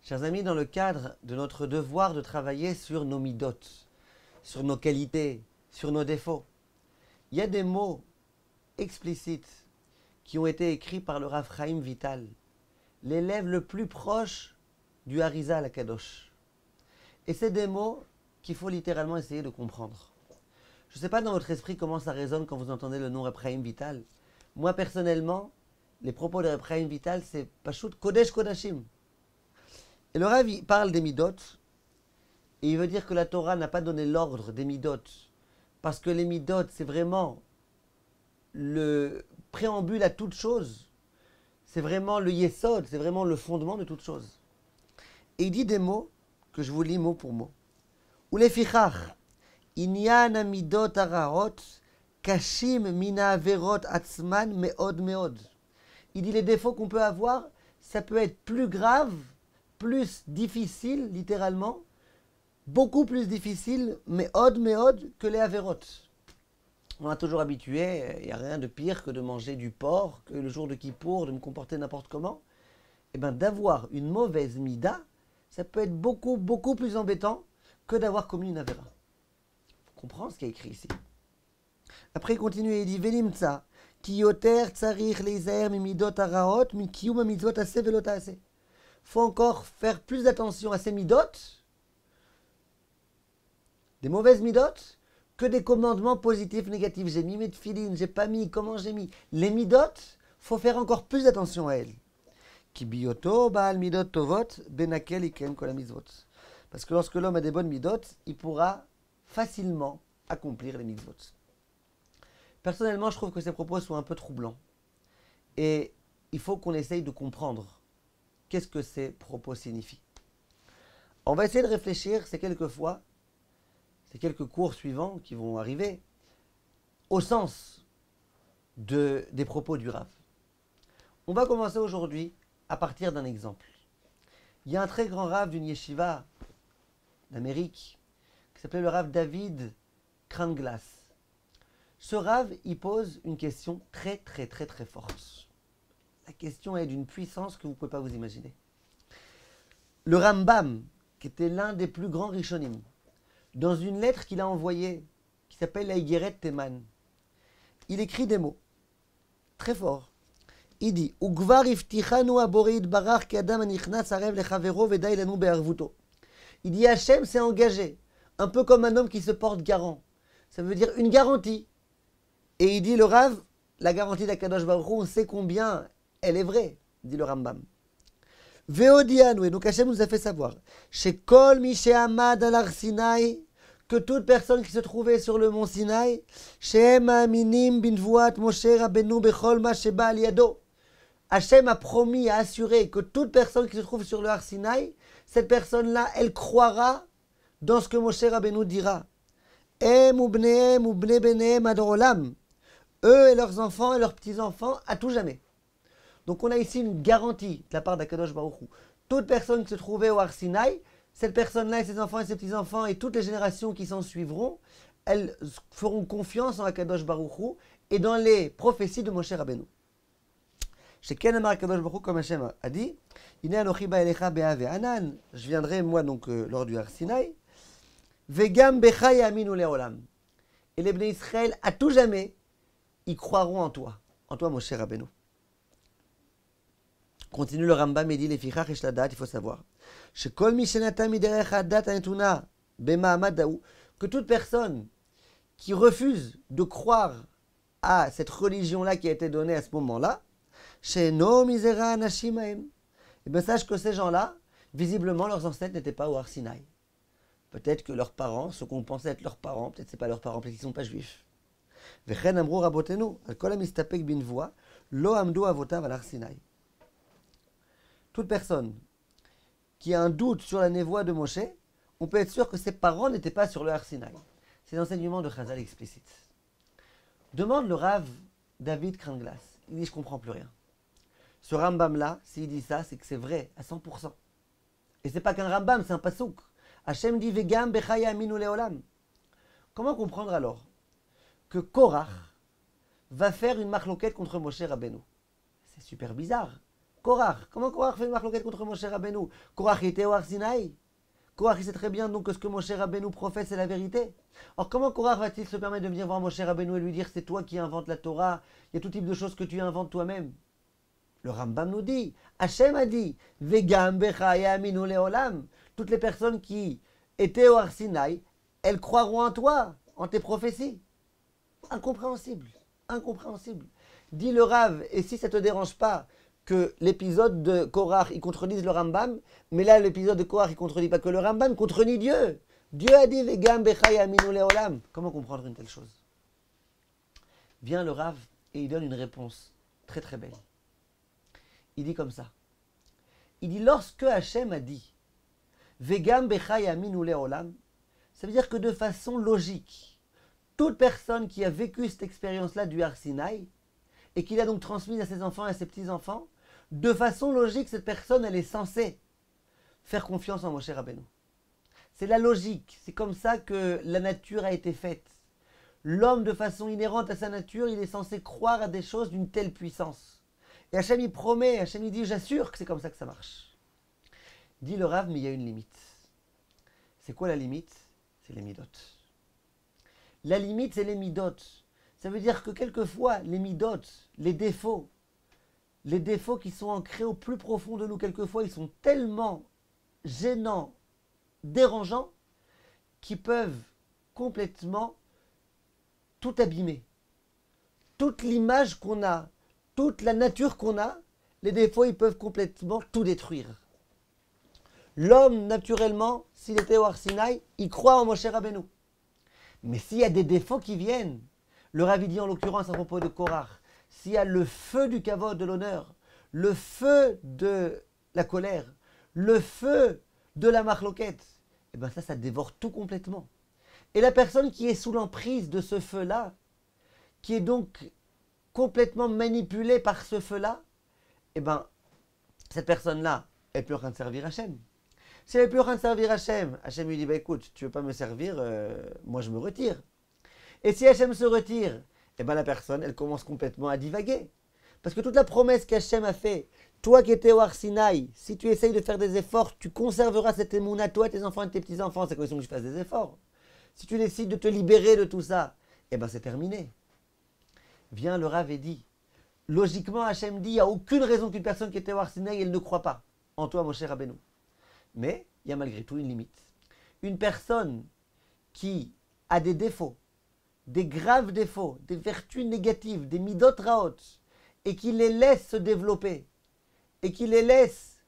Chers amis, dans le cadre de notre devoir de travailler sur nos midot, sur nos qualités, sur nos défauts, il y a des mots explicites qui ont été écrits par le Rav Chaim Vital, l'élève le plus proche du Harizal HaKadosh. Et c'est des mots qu'il faut littéralement essayer de comprendre. Je ne sais pas dans votre esprit comment ça résonne quand vous entendez le nom Rav Chaim Vital. Moi personnellement, les propos de Rav Chaim Vital, c'est Pashut Kodesh Kodashim. Et le Rav il parle des midot, et il veut dire que la Torah n'a pas donné l'ordre des midot, parce que les midot, c'est vraiment le préambule à toute chose. C'est vraiment le yesod, c'est vraiment le fondement de toute chose. Et il dit des mots que je vous lis mot pour mot. Ulefichach, inyan amidot araot, kashim mina averot atzman meod meod. Il dit les défauts qu'on peut avoir, ça peut être plus grave, plus difficile, littéralement, beaucoup plus difficile, meod que les averot. On a toujours habitué, il n'y a rien de pire que de manger du porc, que le jour de Kippour, de me comporter n'importe comment. Et bien d'avoir une mauvaise mida, ça peut être beaucoup plus embêtant que d'avoir commis une avéra. On comprend ce qui est écrit ici. Après il continue et il dit Velimtsa, ki yoter tsarich leizaer mimidot araot, min kiyum mitzvot ase velot ase. Faut encore faire plus attention à ces midot, des mauvaises midot, que des commandements positifs, négatifs. J'ai mis mes tefilines, j'ai pas mis, comment j'ai mis. Les midot, faut faire encore plus attention à elles. Ki biyoto baal midot tovot, benakel iken kol hamizvot. Parce que lorsque l'homme a des bonnes midot, il pourra facilement accomplir les mitzvot. Personnellement, je trouve que ces propos sont un peu troublants. Et il faut qu'on essaye de comprendre qu'est-ce que ces propos signifient. On va essayer de réfléchir ces quelques cours suivants qui vont arriver, au sens des propos du Rav. On va commencer aujourd'hui à partir d'un exemple. Il y a un très grand Rav d'une yeshiva d'Amérique qui s'appelait le Rav David Kranglas. Ce Rav, il pose une question très forte. La question est d'une puissance que vous ne pouvez pas vous imaginer. Le Rambam, qui était l'un des plus grands Rishonim, dans une lettre qu'il a envoyée, qui s'appelle la Igeret Teman, il écrit des mots très forts. Il dit Ugvar iftichanu aborid barach kadam anichnas arev lechavero vedai lanu be'arvuto. Il dit Hachem s'est engagé, un peu comme un homme qui se porte garant. Ça veut dire une garantie. Et il dit le Rav, la garantie d'Akadosh Baruch Hu, on sait combien elle est vraie, dit le Rambam. Veodianu, et donc Hachem nous a fait savoir, chez Kol Mishéhamad al Sinai, que toute personne qui se trouvait sur le mont Sinaï, Shehem Aminim binvuat Moshe Rabbeinu bechol ma sheba al yado. Hachem a promis, a assuré que toute personne qui se trouve sur le Har Sinaï, cette personne-là, elle croira dans ce que Moshe Rabbeinu dira. Em ubneem ubne beneem ad olam. Eux et leurs enfants et leurs petits-enfants à tout jamais. Donc on a ici une garantie de la part d'Akadosh Baruch Hu. Toute personne qui se trouvait au Har Sinaï, cette personne-là et ses enfants et ses petits-enfants et toutes les générations qui s'en suivront, elles feront confiance en Akadosh Baruch Hu et dans les prophéties de Moshe Rabbeinu. Chez Ken Amar Akadosh Baruch Hu, comme Hachem a dit, Ine anochi ba'elecha be'ave anan, je viendrai moi donc lors du Har Sinaï, vegam becha yaminu le'olam. Et les Bnei Israël, à tout jamais, ils croiront en toi Moshe Rabbeinu. Continue le Rambam et dit les fichach et la il faut savoir que toute personne qui refuse de croire à cette religion-là qui a été donnée à ce moment-là, et bien sache que ces gens-là, visiblement leurs ancêtres n'étaient pas au Har Sinaï. Peut-être que leurs parents, ceux qu'on pensait être leurs parents, peut-être c'est pas leurs parents, peut-être qu'ils ne sont pas juifs. Toute personne qui a un doute sur la névoie de Moshe, on peut être sûr que ses parents n'étaient pas sur le Har Sinaï. C'est l'enseignement de Chazal explicite. Demande le Rav David Kranglas. Il dit, je ne comprends plus rien. Ce Rambam-là, s'il dit ça, c'est que c'est vrai, à 100%. Et ce n'est pas qu'un Rambam, c'est un pasouk. Hachem dit, Vegam bechaya aminu leolam. Comment comprendre alors que Korach va faire une marloquette contre Moshe Rabbeinu? C'est super bizarre. Korach. Comment Korach fait une marloquette contre Moshe Rabbeinu? Korach était au Har Sinaï. Korach, il sait très bien donc que ce que Moshe Rabbeinu professe, c'est la vérité. Or, comment Korach va-t-il se permettre de venir voir Moshe Rabbeinu et lui dire c'est toi qui inventes la Torah, il y a tout type de choses que tu inventes toi-même? Le Rambam nous dit, Hachem a dit, Vegam becha yaminu leolam. Toutes les personnes qui étaient au Har Sinaï, elles croiront en toi, en tes prophéties. Incompréhensible, incompréhensible. Dit le Rav, et si ça ne te dérange pas que l'épisode de Korach, il contredise le Rambam, mais là, l'épisode de Korach, il ne contredit pas que le Rambam, il contredit Dieu. Dieu a dit, Vegam becha yaminu leolam. Comment comprendre une telle chose? Vient le Rav et il donne une réponse très très belle. Il dit comme ça. Il dit, lorsque Hachem a dit, Vegam becha yaminu leolam, ça veut dire que de façon logique, toute personne qui a vécu cette expérience-là du Har Sinaï, et qu'il a donc transmise à ses enfants et à ses petits-enfants, de façon logique, cette personne, elle est censée faire confiance en Moshe Rabbeinu. C'est la logique, c'est comme ça que la nature a été faite. L'homme, de façon inhérente à sa nature, il est censé croire à des choses d'une telle puissance. Et Hachem, il promet, Hachem, il dit, j'assure que c'est comme ça que ça marche. Dit le Rav, mais il y a une limite. C'est quoi la limite? C'est les midot. La limite, c'est les midot. Ça veut dire que quelquefois, les midot, les défauts qui sont ancrés au plus profond de nous, quelquefois, ils sont tellement gênants, dérangeants, qu'ils peuvent complètement tout abîmer. Toute l'image qu'on a, toute la nature qu'on a, les défauts, ils peuvent complètement tout détruire. L'homme, naturellement, s'il était au Har Sinaï, il croit en Moshe Rabbeinu. Mais s'il y a des défauts qui viennent, le Rav dit en l'occurrence à propos de Korach, s'il y a le feu du kavod, de l'honneur, le feu de la colère, le feu de la marloquette, et bien ça dévore tout complètement. Et la personne qui est sous l'emprise de ce feu-là, qui est donc complètement manipulée par ce feu-là, et bien cette personne-là, elle n'est plus en train de servir Hachem. Si elle n'est plus en train de servir Hachem, Hachem lui dit, bah, écoute, tu ne veux pas me servir, moi je me retire. Et si Hachem se retire, eh ben la personne, elle commence complètement à divaguer. Parce que toute la promesse qu'Hachem a fait, toi qui étais au Har Sinaï, si tu essayes de faire des efforts, tu conserveras cette émouna, toi, tes enfants et tes petits-enfants, c'est condition que tu fasses des efforts. Si tu décides de te libérer de tout ça, eh ben c'est terminé. Vient le Rav et dit, logiquement Hachem dit, il n'y a aucune raison qu'une personne qui était au Har Sinaï, elle ne croit pas en toi, Moshe Rabbeinu. Mais il y a malgré tout une limite. Une personne qui a des défauts, des graves défauts, des vertus négatives, des midot raot, et qui les laisse se développer, et qui les laisse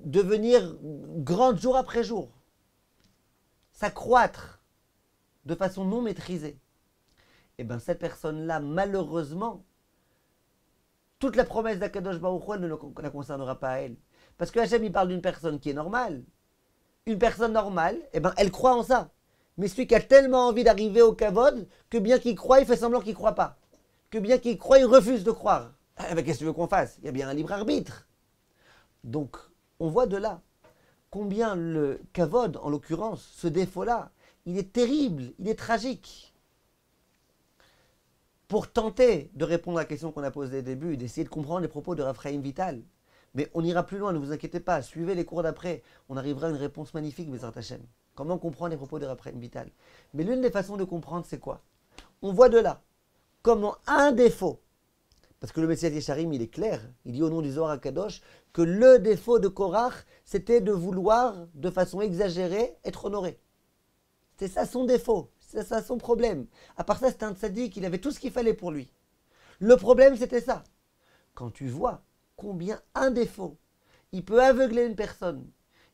devenir grandes jour après jour, s'accroître de façon non maîtrisée, et bien cette personne-là, malheureusement, toute la promesse d'Akadosh Baruch Hu ne la concernera pas à elle. Parce que Hachem, il parle d'une personne qui est normale. Une personne normale, eh ben, elle croit en ça. Mais celui qui a tellement envie d'arriver au kavod, que bien qu'il croit, il fait semblant qu'il ne croit pas. Que bien qu'il croit, il refuse de croire. Eh ben, qu'est-ce que tu veux qu'on fasse? Il y a bien un libre arbitre. Donc, on voit de là combien le kavod, en l'occurrence, ce défaut-là, il est terrible, il est tragique. Pour tenter de répondre à la question qu'on a posée au début, d'essayer de comprendre les propos de Rav Chaim Vital, mais on ira plus loin, ne vous inquiétez pas, suivez les cours d'après, on arrivera à une réponse magnifique, Bezrat Hashem. Comment comprendre les propos de Rav Chaim Vital? Mais l'une des façons de comprendre, c'est quoi? On voit de là comment un défaut, parce que le Messias Yesharim, il est clair, il dit au nom du Zohar HaKadosh que le défaut de Korach, c'était de vouloir, de façon exagérée, être honoré. C'est ça son défaut, c'est ça son problème. À part ça, c'était un tzaddik, il avait tout ce qu'il fallait pour lui. Le problème, c'était ça. Quand tu vois combien un défaut, il peut aveugler une personne,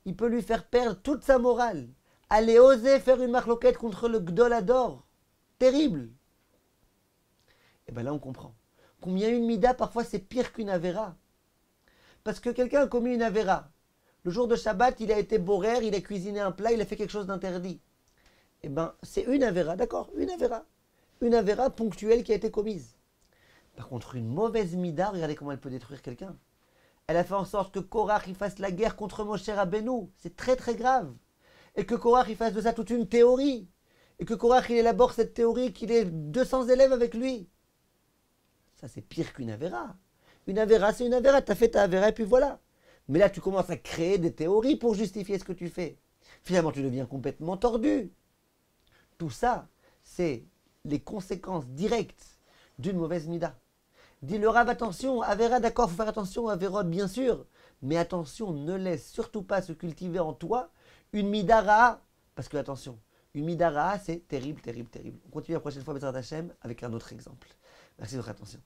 il peut lui faire perdre toute sa morale, aller oser faire une marloquette contre le Gdolador, terrible. Et bien là on comprend. Combien une mida, parfois c'est pire qu'une avéra. Parce que quelqu'un a commis une avéra. Le jour de Shabbat, il a été borer, il a cuisiné un plat, il a fait quelque chose d'interdit. Et bien c'est une avéra, d'accord, une avéra. Une avéra ponctuelle qui a été commise. Par contre, une mauvaise mida, regardez comment elle peut détruire quelqu'un. Elle a fait en sorte que Korach il fasse la guerre contre Moshe Rabbeinu. C'est très très grave. Et que Korach il fasse de ça toute une théorie. Et que Korach il élabore cette théorie, qu'il ait 200 élèves avec lui. Ça c'est pire qu'une avéra. Une avéra, c'est une avéra. Tu as fait ta avéra et puis voilà. Mais là, tu commences à créer des théories pour justifier ce que tu fais. Finalement, tu deviens complètement tordu. Tout ça, c'est les conséquences directes d'une mauvaise mida. Dis le Rav, attention, avéra, d'accord, il faut faire attention, avérote, bien sûr. Mais attention, ne laisse surtout pas se cultiver en toi une mida ra'a. Parce que, attention, une mida ra'a, c'est terrible, terrible, terrible. On continue la prochaine fois, Bezrat Hashem, avec un autre exemple. Merci de votre attention.